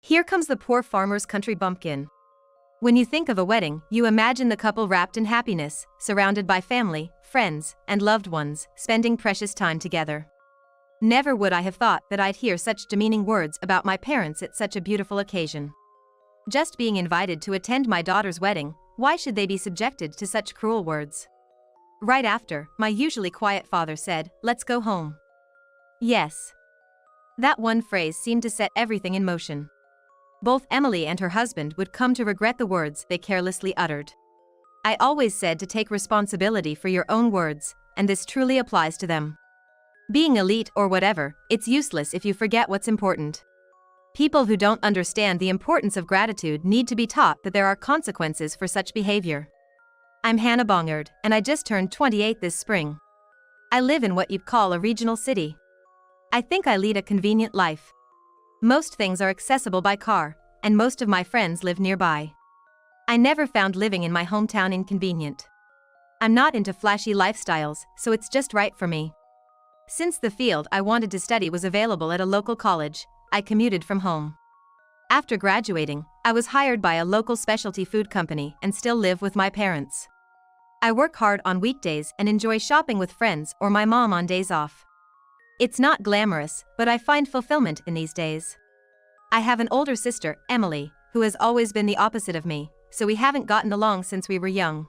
Here comes the poor farmer's country bumpkin. When you think of a wedding, you imagine the couple wrapped in happiness, surrounded by family, friends, and loved ones, spending precious time together. Never would I have thought that I'd hear such demeaning words about my parents at such a beautiful occasion. Just being invited to attend my daughter's wedding, why should they be subjected to such cruel words? Right after, my usually quiet father said, "Let's go home." Yes. That one phrase seemed to set everything in motion. Both Emily and her husband would come to regret the words they carelessly uttered. I always said to take responsibility for your own words, and this truly applies to them. Being elite or whatever, it's useless if you forget what's important. People who don't understand the importance of gratitude need to be taught that there are consequences for such behavior. I'm Hannah Bongard, and I just turned 28 this spring. I live in what you'd call a regional city. I think I lead a convenient life. Most things are accessible by car, and most of my friends live nearby. I never found living in my hometown inconvenient. I'm not into flashy lifestyles, so it's just right for me. Since the field I wanted to study was available at a local college, I commuted from home. After graduating, I was hired by a local specialty food company and still live with my parents. I work hard on weekdays and enjoy shopping with friends or my mom on days off. It's not glamorous, but I find fulfillment in these days. I have an older sister, Emily, who has always been the opposite of me, so we haven't gotten along since we were young.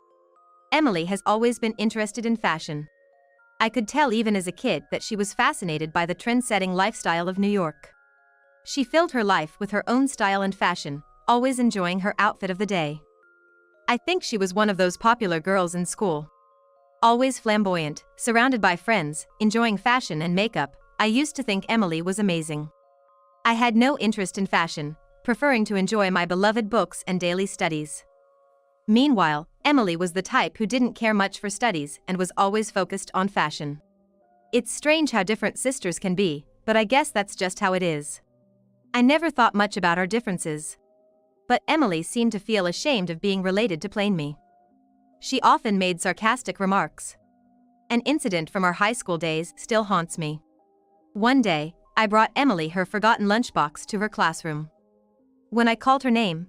Emily has always been interested in fashion. I could tell even as a kid that she was fascinated by the trend-setting lifestyle of New York. She filled her life with her own style and fashion, always enjoying her outfit of the day. I think she was one of those popular girls in school. Always flamboyant, surrounded by friends, enjoying fashion and makeup, I used to think Emily was amazing. I had no interest in fashion, preferring to enjoy my beloved books and daily studies. Meanwhile, Emily was the type who didn't care much for studies and was always focused on fashion. It's strange how different sisters can be, but I guess that's just how it is. I never thought much about our differences. But Emily seemed to feel ashamed of being related to plain me. She often made sarcastic remarks. An incident from our high school days still haunts me. One day, I brought Emily her forgotten lunchbox to her classroom. When I called her name,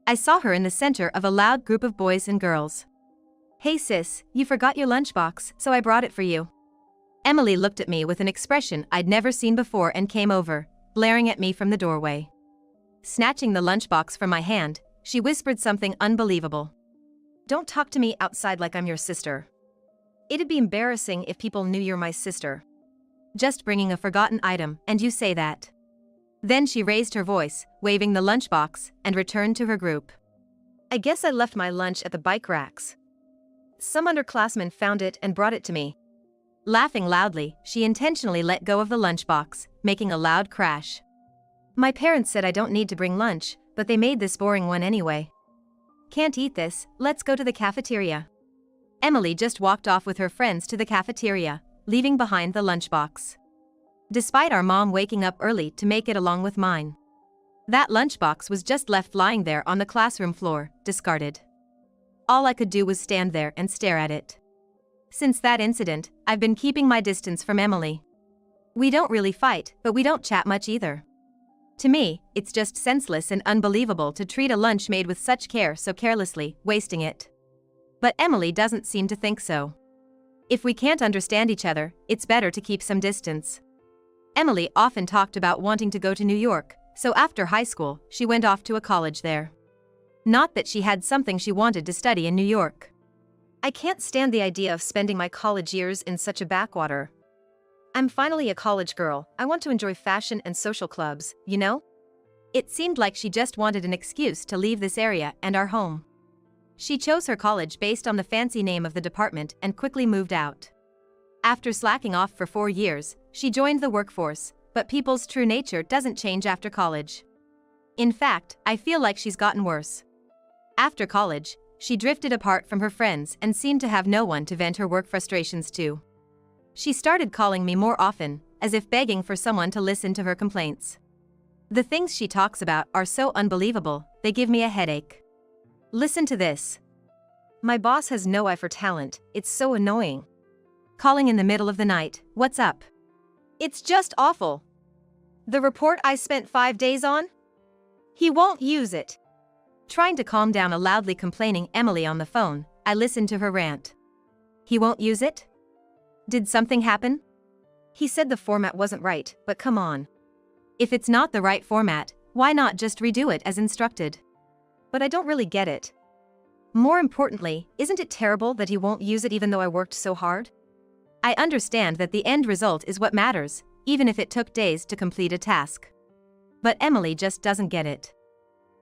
I saw her in the center of a loud group of boys and girls. "Hey sis, you forgot your lunchbox, so I brought it for you." Emily looked at me with an expression I'd never seen before and came over, glaring at me from the doorway. Snatching the lunchbox from my hand, she whispered something unbelievable. "Don't talk to me outside like I'm your sister. It'd be embarrassing if people knew you're my sister. Just bringing a forgotten item, and you say that." Then she raised her voice, waving the lunchbox, and returned to her group. "I guess I left my lunch at the bike racks. Some underclassmen found it and brought it to me." Laughing loudly, she intentionally let go of the lunchbox, making a loud crash. "My parents said I don't need to bring lunch, but they made this boring one anyway. Can't eat this, let's go to the cafeteria." Emily just walked off with her friends to the cafeteria, leaving behind the lunchbox. Despite our mom waking up early to make it along with mine. That lunchbox was just left lying there on the classroom floor, discarded. All I could do was stand there and stare at it. Since that incident, I've been keeping my distance from Emily. We don't really fight, but we don't chat much either. To me, it's just senseless and unbelievable to treat a lunch made with such care so carelessly, wasting it. But Emily doesn't seem to think so. If we can't understand each other, it's better to keep some distance. Emily often talked about wanting to go to New York, so after high school, she went off to a college there. Not that she had something she wanted to study in New York. I can't stand the idea of spending my college years in such a backwater. I'm finally a college girl, I want to enjoy fashion and social clubs, you know? It seemed like she just wanted an excuse to leave this area and our home. She chose her college based on the fancy name of the department and quickly moved out. After slacking off for 4 years, she joined the workforce, but people's true nature doesn't change after college. In fact, I feel like she's gotten worse. After college, she drifted apart from her friends and seemed to have no one to vent her work frustrations to. She started calling me more often, as if begging for someone to listen to her complaints. The things she talks about are so unbelievable, they give me a headache. Listen to this. "My boss has no eye for talent, it's so annoying. Calling in the middle of the night, what's up? It's just awful. The report I spent 5 days on? He won't use it. Trying to calm down a loudly complaining Emily on the phone, I listened to her rant. He won't use it? Did something happen? He said the format wasn't right, but come on. If it's not the right format, why not just redo it as instructed? But I don't really get it. More importantly, isn't it terrible that he won't use it even though I worked so hard? I understand that the end result is what matters, even if it took days to complete a task. But Emily just doesn't get it.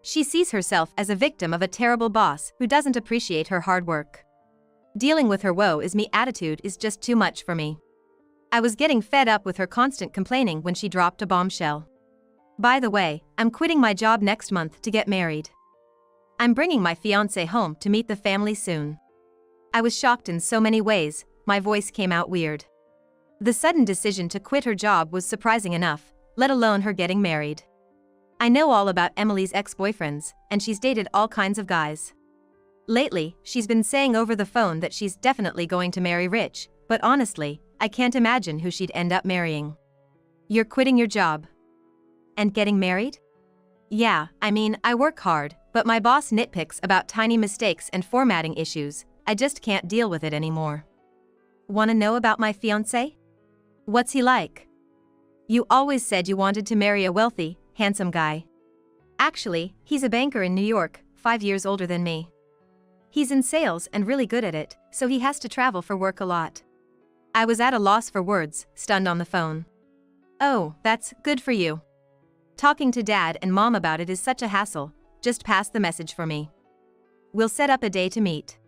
She sees herself as a victim of a terrible boss who doesn't appreciate her hard work. Dealing with her woe is me attitude is just too much for me. I was getting fed up with her constant complaining when she dropped a bombshell. By the way, I'm quitting my job next month to get married. I'm bringing my fiancé home to meet the family soon. I was shocked in so many ways, my voice came out weird. The sudden decision to quit her job was surprising enough, let alone her getting married. I know all about Emily's ex-boyfriends, and she's dated all kinds of guys. Lately, she's been saying over the phone that she's definitely going to marry Rich, but honestly, I can't imagine who she'd end up marrying. You're quitting your job. And getting married? Yeah, I mean, I work hard, but my boss nitpicks about tiny mistakes and formatting issues. I just can't deal with it anymore. Wanna know about my fiancé? What's he like? You always said you wanted to marry a wealthy, handsome guy. Actually, he's a banker in New York, 5 years older than me. He's in sales and really good at it, so he has to travel for work a lot. I was at a loss for words, stunned on the phone. Oh, that's good for you. Talking to Dad and Mom about it is such a hassle, just pass the message for me. We'll set up a day to meet.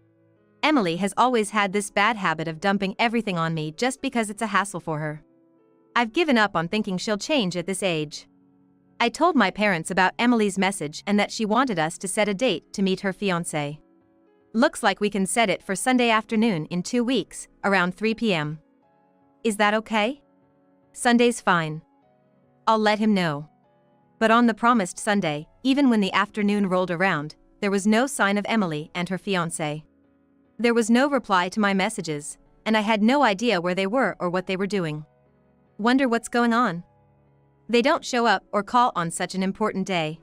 Emily has always had this bad habit of dumping everything on me just because it's a hassle for her. I've given up on thinking she'll change at this age. I told my parents about Emily's message and that she wanted us to set a date to meet her fiancé. Looks like we can set it for Sunday afternoon in 2 weeks, around 3 p.m. Is that okay? Sunday's fine. I'll let him know. But on the promised Sunday, even when the afternoon rolled around, there was no sign of Emily and her fiancé. There was no reply to my messages, and I had no idea where they were or what they were doing. Wonder what's going on? They don't show up or call on such an important day.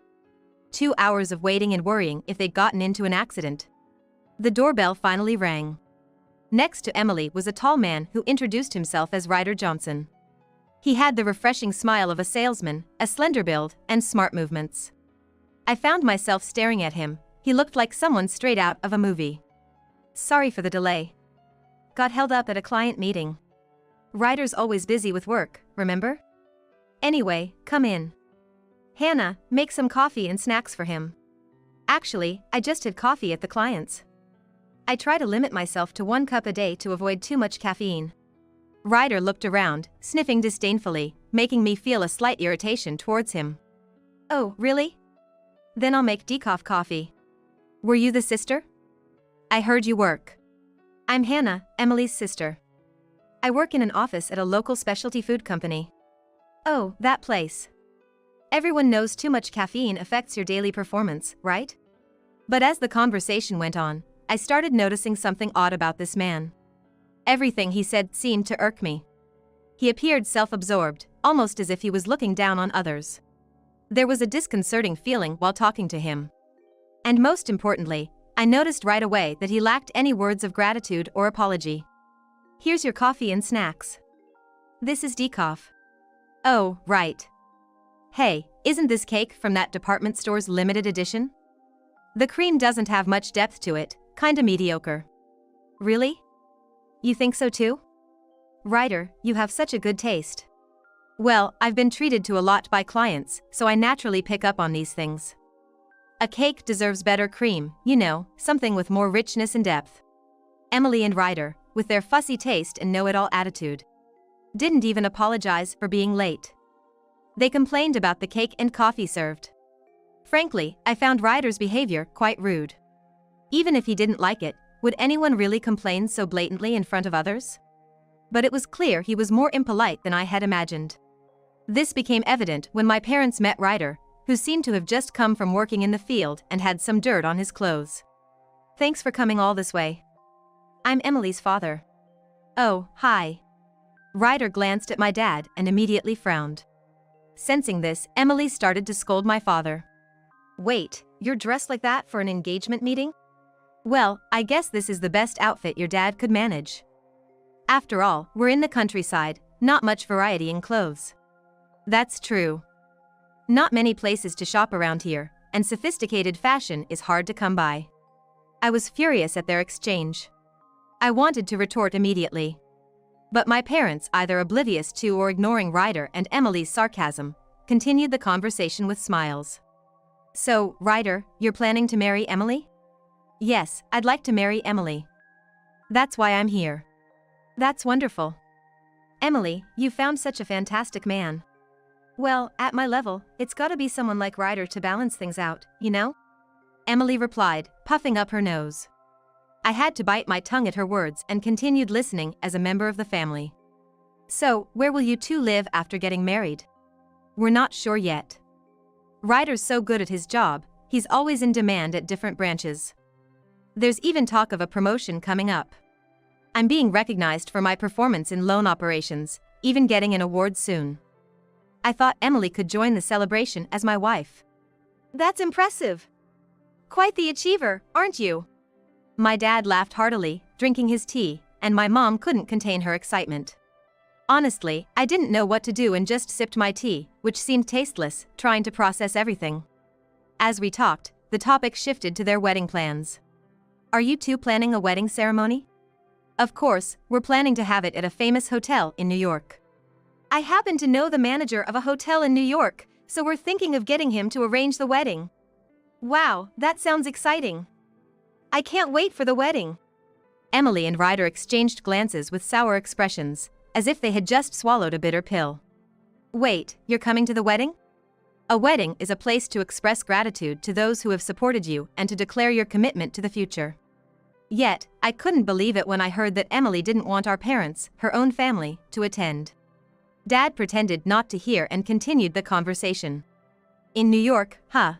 2 hours of waiting and worrying if they'd gotten into an accident. The doorbell finally rang. Next to Emily was a tall man who introduced himself as Ryder Johnson. He had the refreshing smile of a salesman, a slender build, and smart movements. I found myself staring at him. He looked like someone straight out of a movie. Sorry for the delay. Got held up at a client meeting. Ryder's always busy with work, remember? Anyway, come in. Hannah, make some coffee and snacks for him. Actually, I just had coffee at the client's. I try to limit myself to 1 cup a day to avoid too much caffeine. Ryder looked around, sniffing disdainfully, making me feel a slight irritation towards him. Oh, really? Then I'll make decaf coffee. Were you the sister? I heard you work. I'm Hannah, Emily's sister. I work in an office at a local specialty food company. Oh, that place. Everyone knows too much caffeine affects your daily performance, right? But as the conversation went on, I started noticing something odd about this man. Everything he said seemed to irk me. He appeared self-absorbed, almost as if he was looking down on others. There was a disconcerting feeling while talking to him. And most importantly, I noticed right away that he lacked any words of gratitude or apology. Here's your coffee and snacks. This is decaf. Oh, right. Hey, isn't this cake from that department store's limited edition? The cream doesn't have much depth to it, kinda mediocre. Really? You think so too? Ryder, you have such a good taste. Well, I've been treated to a lot by clients, so I naturally pick up on these things. A cake deserves better cream, you know, something with more richness and depth. Emily and Ryder, with their fussy taste and know-it-all attitude, didn't even apologize for being late. They complained about the cake and coffee served. Frankly, I found Ryder's behavior quite rude. Even if he didn't like it, would anyone really complain so blatantly in front of others? But it was clear he was more impolite than I had imagined. This became evident when my parents met Ryder, who seemed to have just come from working in the field and had some dirt on his clothes. Thanks for coming all this way. I'm Emily's father. Oh, hi. Ryder glanced at my dad and immediately frowned. Sensing this, Emily started to scold my father. Wait, you're dressed like that for an engagement meeting? Well, I guess this is the best outfit your dad could manage. After all, we're in the countryside, not much variety in clothes. That's true. Not many places to shop around here, and sophisticated fashion is hard to come by. I was furious at their exchange. I wanted to retort immediately. But my parents, either oblivious to or ignoring Ryder and Emily's sarcasm, continued the conversation with smiles. So, Ryder, you're planning to marry Emily? Yes, I'd like to marry Emily. That's why I'm here. That's wonderful. Emily, you found such a fantastic man. Well, at my level, it's gotta be someone like Ryder to balance things out, you know? Emily replied, puffing up her nose. I had to bite my tongue at her words and continued listening as a member of the family. So, where will you two live after getting married? We're not sure yet. Ryder's so good at his job, he's always in demand at different branches. There's even talk of a promotion coming up. I'm being recognized for my performance in loan operations, even getting an award soon. I thought Emily could join the celebration as my wife. That's impressive. Quite the achiever, aren't you? My dad laughed heartily, drinking his tea, and my mom couldn't contain her excitement. Honestly, I didn't know what to do and just sipped my tea, which seemed tasteless, trying to process everything. As we talked, the topic shifted to their wedding plans. Are you two planning a wedding ceremony? Of course, we're planning to have it at a famous hotel in New York. I happen to know the manager of a hotel in New York, so we're thinking of getting him to arrange the wedding. Wow, that sounds exciting. I can't wait for the wedding. Emily and Ryder exchanged glances with sour expressions, as if they had just swallowed a bitter pill. Wait, you're coming to the wedding? A wedding is a place to express gratitude to those who have supported you and to declare your commitment to the future. Yet, I couldn't believe it when I heard that Emily didn't want our parents, her own family, to attend. Dad pretended not to hear and continued the conversation. In New York, huh?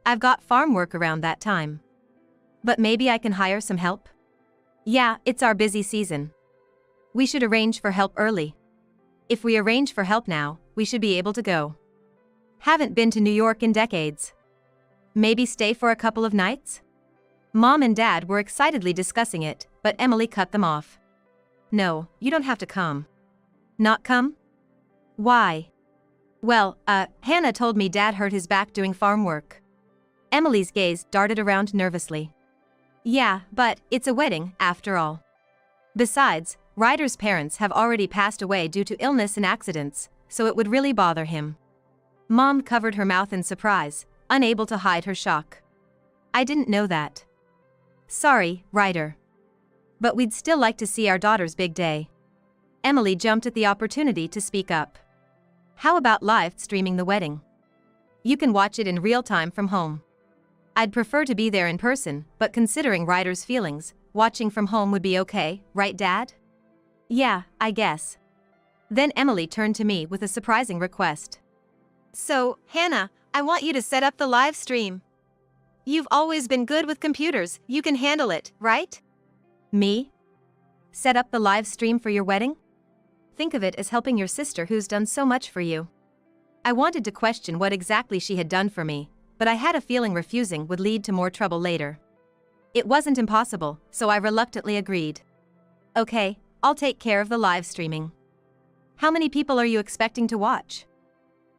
I've got farm work around that time. But maybe I can hire some help? Yeah, it's our busy season. We should arrange for help early. If we arrange for help now, we should be able to go. Haven't been to New York in decades. Maybe stay for a couple of nights? Mom and Dad were excitedly discussing it, but Emily cut them off. No, you don't have to come. Not come? Why? Well, Hannah told me Dad hurt his back doing farm work. Emily's gaze darted around nervously. Yeah, but it's a wedding, after all. Besides, Ryder's parents have already passed away due to illness and accidents, so it would really bother him. Mom covered her mouth in surprise, unable to hide her shock. I didn't know that. Sorry, Ryder. But we'd still like to see our daughter's big day. Emily jumped at the opportunity to speak up. How about live streaming the wedding? You can watch it in real time from home. I'd prefer to be there in person, but considering Ryder's feelings, watching from home would be okay, right, Dad? Yeah, I guess. Then Emily turned to me with a surprising request. So, Hannah, I want you to set up the live stream. You've always been good with computers, you can handle it, right? Me? Set up the live stream for your wedding? Think of it as helping your sister who's done so much for you. I wanted to question what exactly she had done for me, but I had a feeling refusing would lead to more trouble later. It wasn't impossible, so I reluctantly agreed. Okay, I'll take care of the live streaming. How many people are you expecting to watch?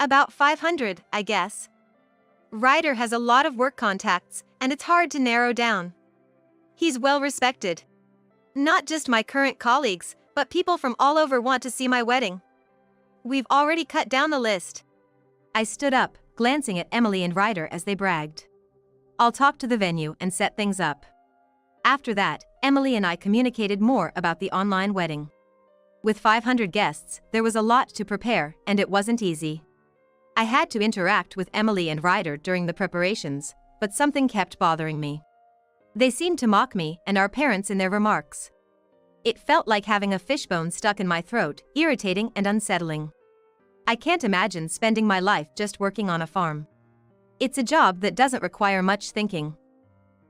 About 500, I guess. Ryder has a lot of work contacts, and it's hard to narrow down. He's well respected. Not just my current colleagues, but people from all over want to see my wedding. We've already cut down the list. I stood up, glancing at Emily and Ryder as they bragged. I'll talk to the venue and set things up. After that, Emily and I communicated more about the online wedding. With 500 guests, there was a lot to prepare, and it wasn't easy. I had to interact with Emily and Ryder during the preparations, but something kept bothering me. They seemed to mock me and our parents in their remarks. It felt like having a fishbone stuck in my throat, irritating and unsettling. I can't imagine spending my life just working on a farm. It's a job that doesn't require much thinking.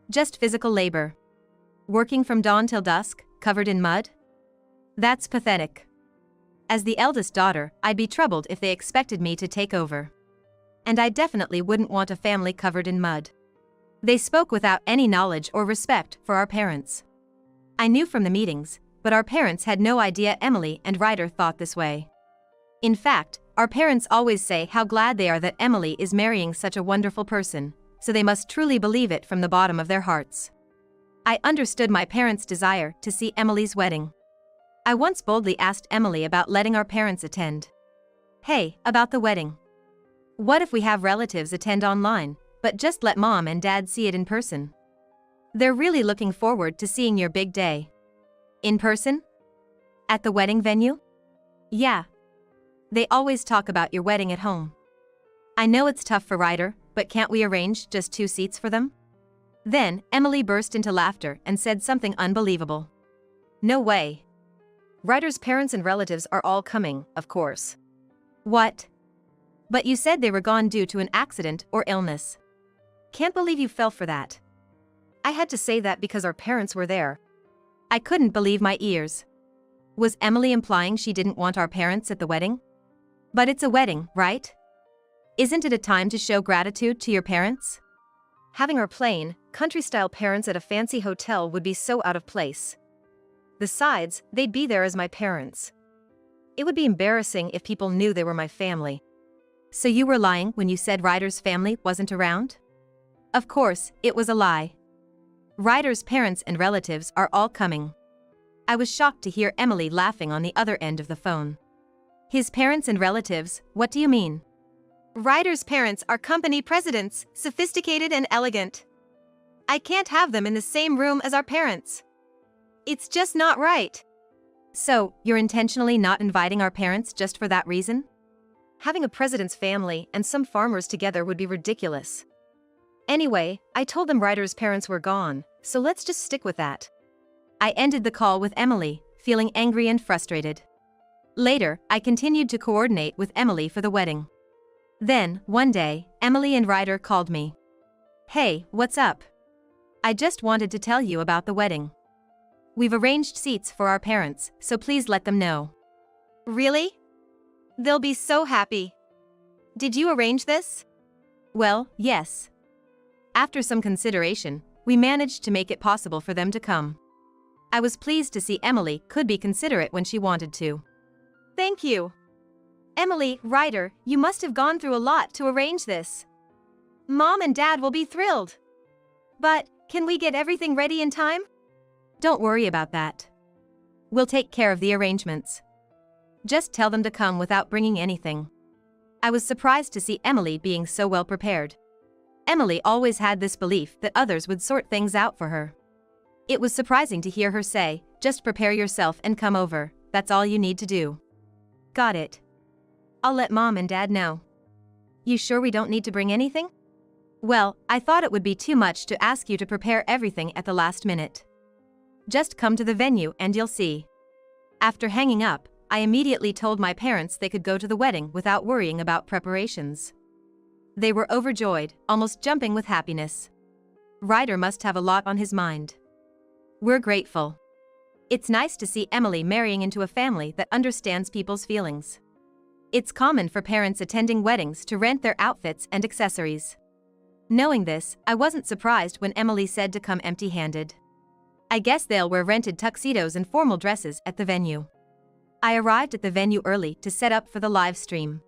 Just physical labor. Working from dawn till dusk, covered in mud? That's pathetic. As the eldest daughter, I'd be troubled if they expected me to take over. And I definitely wouldn't want a family covered in mud. They spoke without any knowledge or respect for our parents. I knew from the meetings, but our parents had no idea Emily and Ryder thought this way. In fact, our parents always say how glad they are that Emily is marrying such a wonderful person, so they must truly believe it from the bottom of their hearts. I understood my parents' desire to see Emily's wedding. I once boldly asked Emily about letting our parents attend. Hey, about the wedding. What if we have relatives attend online, but just let mom and dad see it in person? They're really looking forward to seeing your big day. In person? At the wedding venue? Yeah. They always talk about your wedding at home. I know it's tough for Ryder, but can't we arrange just 2 seats for them? Then, Emily burst into laughter and said something unbelievable. No way. Ryder's parents and relatives are all coming, of course. What? But you said they were gone due to an accident or illness. Can't believe you fell for that. I had to say that because our parents were there. I couldn't believe my ears. Was Emily implying she didn't want our parents at the wedding? But it's a wedding, right? Isn't it a time to show gratitude to your parents? Having our plain, country-style parents at a fancy hotel would be so out of place. Besides, they'd be there as my parents. It would be embarrassing if people knew they were my family. So you were lying when you said Ryder's family wasn't around? Of course, it was a lie. Ryder's parents and relatives are all coming. I was shocked to hear Emily laughing on the other end of the phone. His parents and relatives, what do you mean? Ryder's parents are company presidents, sophisticated and elegant. I can't have them in the same room as our parents. It's just not right. So, you're intentionally not inviting our parents just for that reason? Having a president's family and some farmers together would be ridiculous. Anyway, I told them Ryder's parents were gone, so let's just stick with that. I ended the call with Emily, feeling angry and frustrated. Later, I continued to coordinate with Emily for the wedding. Then, one day, Emily and Ryder called me. Hey, what's up? I just wanted to tell you about the wedding. We've arranged seats for our parents, so please let them know. Really? They'll be so happy. Did you arrange this? Well, yes. After some consideration, we managed to make it possible for them to come. I was pleased to see Emily could be considerate when she wanted to. Thank you. Emily, Ryder, you must have gone through a lot to arrange this. Mom and Dad will be thrilled. But, can we get everything ready in time? Don't worry about that. We'll take care of the arrangements. Just tell them to come without bringing anything. I was surprised to see Emily being so well prepared. Emily always had this belief that others would sort things out for her. It was surprising to hear her say, just prepare yourself and come over, that's all you need to do. Got it. I'll let Mom and Dad know. You sure we don't need to bring anything? Well, I thought it would be too much to ask you to prepare everything at the last minute. Just come to the venue and you'll see. After hanging up, I immediately told my parents they could go to the wedding without worrying about preparations. They were overjoyed, almost jumping with happiness. Ryder must have a lot on his mind. We're grateful. It's nice to see Emily marrying into a family that understands people's feelings. It's common for parents attending weddings to rent their outfits and accessories. Knowing this, I wasn't surprised when Emily said to come empty-handed. I guess they'll wear rented tuxedos and formal dresses at the venue. I arrived at the venue early to set up for the live stream.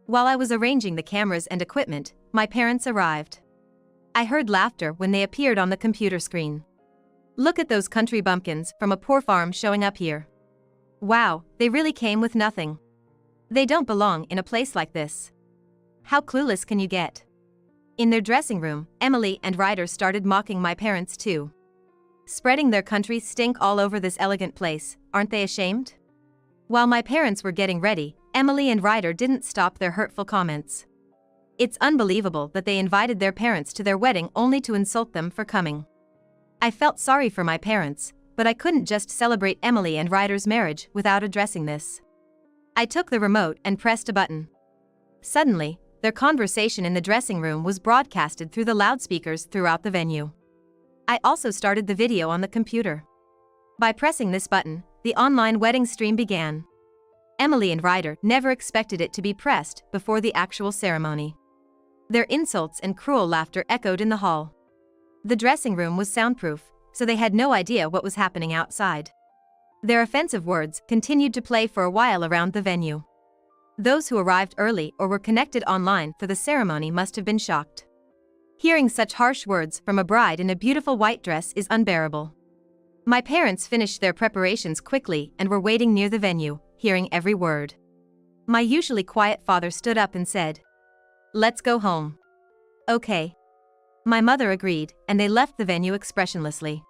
While I was arranging the cameras and equipment, my parents arrived. I heard laughter when they appeared on the computer screen. Look at those country bumpkins from a poor farm showing up here. Wow, they really came with nothing. They don't belong in a place like this. How clueless can you get? In their dressing room, Emily and Ryder started mocking my parents too. Spreading their country stink all over this elegant place, aren't they ashamed? While my parents were getting ready, Emily and Ryder didn't stop their hurtful comments. It's unbelievable that they invited their parents to their wedding only to insult them for coming. I felt sorry for my parents, but I couldn't just celebrate Emily and Ryder's marriage without addressing this. I took the remote and pressed a button. Suddenly, their conversation in the dressing room was broadcasted through the loudspeakers throughout the venue. I also started the video on the computer. By pressing this button, the online wedding stream began. Emily and Ryder never expected it to be pressed before the actual ceremony. Their insults and cruel laughter echoed in the hall. The dressing room was soundproof, so they had no idea what was happening outside. Their offensive words continued to play for a while around the venue. Those who arrived early or were connected online for the ceremony must have been shocked. Hearing such harsh words from a bride in a beautiful white dress is unbearable. My parents finished their preparations quickly and were waiting near the venue, hearing every word. My usually quiet father stood up and said, "Let's go home." "Okay." My mother agreed, and they left the venue expressionlessly.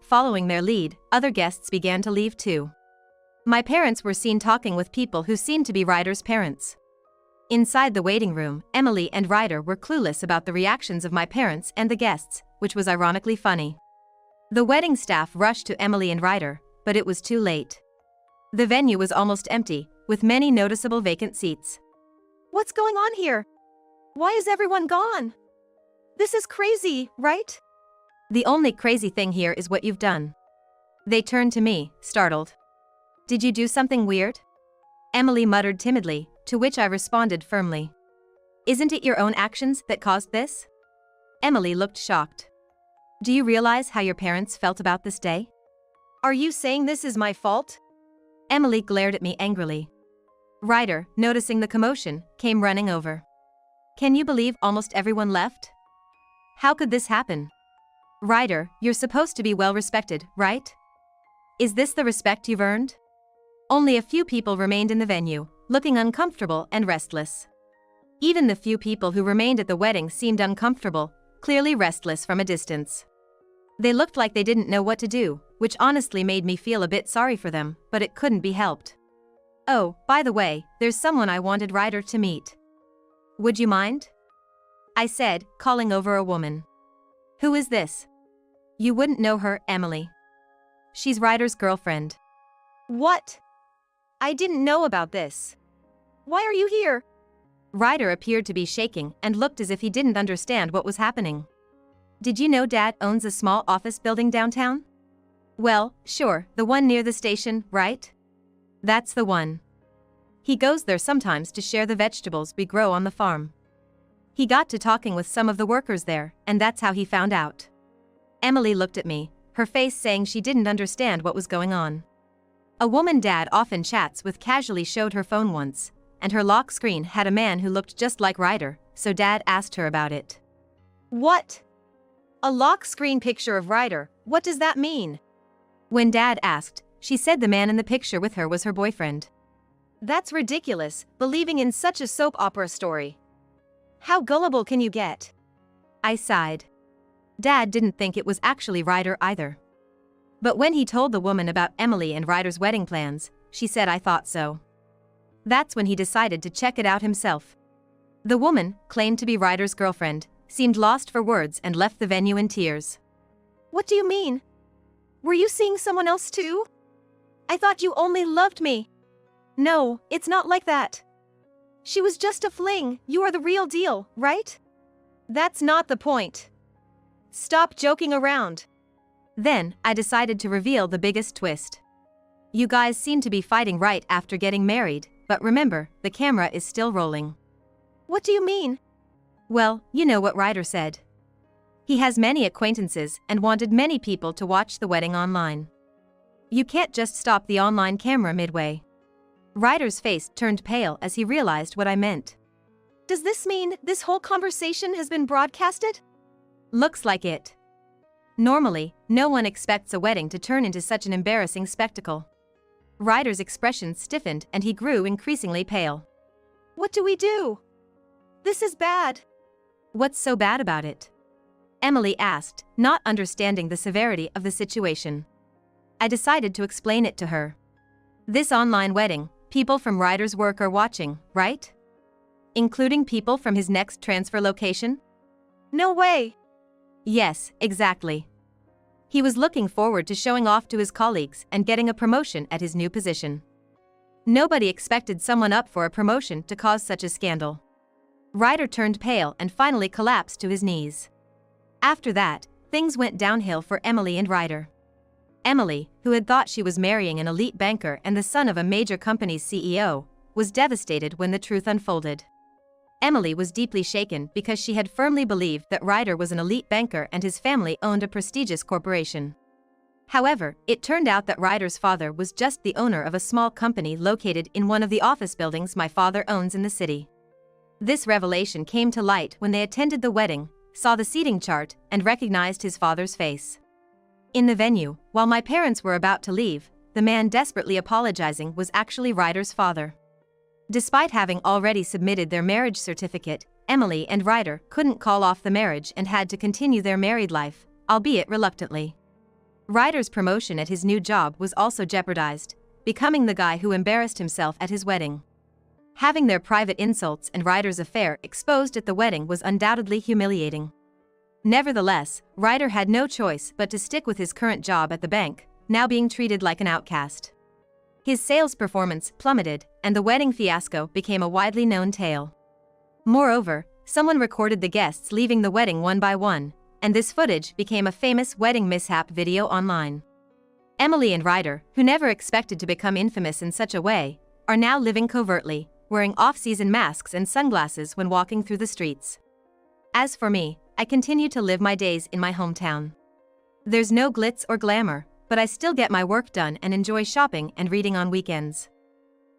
Following their lead, other guests began to leave too. My parents were seen talking with people who seemed to be Ryder's parents. Inside the waiting room, Emily and Ryder were clueless about the reactions of my parents and the guests, which was ironically funny. The wedding staff rushed to Emily and Ryder, but it was too late. The venue was almost empty, with many noticeable vacant seats. "What's going on here? Why is everyone gone? This is crazy, right?" "The only crazy thing here is what you've done." They turned to me, startled. "Did you do something weird?" Emily muttered timidly, to which I responded firmly. "Isn't it your own actions that caused this?" Emily looked shocked. "Do you realize how your parents felt about this day?" "Are you saying this is my fault?" Emily glared at me angrily. Ryder, noticing the commotion, came running over. "Can you believe almost everyone left? How could this happen? Ryder, you're supposed to be well respected, right? Is this the respect you've earned?" Only a few people remained in the venue, looking uncomfortable and restless. Even the few people who remained at the wedding seemed uncomfortable, clearly restless from a distance. They looked like they didn't know what to do, which honestly made me feel a bit sorry for them, but it couldn't be helped. "Oh, by the way, there's someone I wanted Ryder to meet. Would you mind?" I said, calling over a woman. "Who is this?" "You wouldn't know her, Emily. She's Ryder's girlfriend." "What? I didn't know about this. Why are you here?" Ryder appeared to be shaking and looked as if he didn't understand what was happening. "Did you know Dad owns a small office building downtown?" "Well, sure, the one near the station, right?" "That's the one. He goes there sometimes to share the vegetables we grow on the farm. He got to talking with some of the workers there, and that's how he found out." Emily looked at me, her face saying she didn't understand what was going on. A woman Dad often chats with casually showed her phone once, and her lock screen had a man who looked just like Ryder, so Dad asked her about it. "What? A lock screen picture of Ryder, what does that mean?" When Dad asked, she said the man in the picture with her was her boyfriend. "That's ridiculous, believing in such a soap opera story. How gullible can you get?" I sighed. Dad didn't think it was actually Ryder either. But when he told the woman about Emily and Ryder's wedding plans, she said I thought so. That's when he decided to check it out himself. The woman, claimed to be Ryder's girlfriend, seemed lost for words and left the venue in tears. "What do you mean? Were you seeing someone else too? I thought you only loved me." "No, it's not like that. She was just a fling, you are the real deal, right?" "That's not the point. Stop joking around." Then, I decided to reveal the biggest twist. "You guys seem to be fighting right after getting married, but remember, the camera is still rolling." "What do you mean?" "Well, you know what Ryder said. He has many acquaintances and wanted many people to watch the wedding online. You can't just stop the online camera midway." Ryder's face turned pale as he realized what I meant. "Does this mean this whole conversation has been broadcasted?" "Looks like it. Normally, no one expects a wedding to turn into such an embarrassing spectacle." Ryder's expression stiffened and he grew increasingly pale. "What do we do? This is bad." "What's so bad about it?" Emily asked, not understanding the severity of the situation. I decided to explain it to her. "This online wedding, people from Ryder's work are watching, right? Including people from his next transfer location?" "No way." "Yes, exactly. He was looking forward to showing off to his colleagues and getting a promotion at his new position. Nobody expected someone up for a promotion to cause such a scandal." Ryder turned pale and finally collapsed to his knees. After that, things went downhill for Emily and Ryder. Emily, who had thought she was marrying an elite banker and the son of a major company's CEO, was devastated when the truth unfolded. Emily was deeply shaken because she had firmly believed that Ryder was an elite banker and his family owned a prestigious corporation. However, it turned out that Ryder's father was just the owner of a small company located in one of the office buildings my father owns in the city. This revelation came to light when they attended the wedding, saw the seating chart, and recognized his father's face. In the venue, while my parents were about to leave, the man desperately apologizing was actually Ryder's father. Despite having already submitted their marriage certificate, Emily and Ryder couldn't call off the marriage and had to continue their married life, albeit reluctantly. Ryder's promotion at his new job was also jeopardized, becoming the guy who embarrassed himself at his wedding. Having their private insults and Ryder's affair exposed at the wedding was undoubtedly humiliating. Nevertheless, Ryder had no choice but to stick with his current job at the bank, now being treated like an outcast. His sales performance plummeted, and the wedding fiasco became a widely known tale. Moreover, someone recorded the guests leaving the wedding one by one, and this footage became a famous wedding mishap video online. Emily and Ryder, who never expected to become infamous in such a way, are now living covertly, wearing off-season masks and sunglasses when walking through the streets. As for me, I continue to live my days in my hometown. There's no glitz or glamour, but I still get my work done and enjoy shopping and reading on weekends.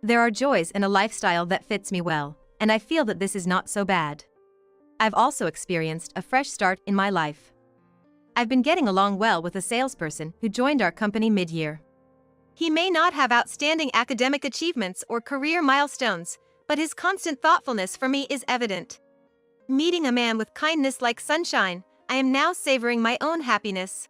There are joys in a lifestyle that fits me well, and I feel that this is not so bad. I've also experienced a fresh start in my life. I've been getting along well with a salesperson who joined our company mid-year. He may not have outstanding academic achievements or career milestones, but his constant thoughtfulness for me is evident. Meeting a man with kindness like sunshine, I am now savoring my own happiness.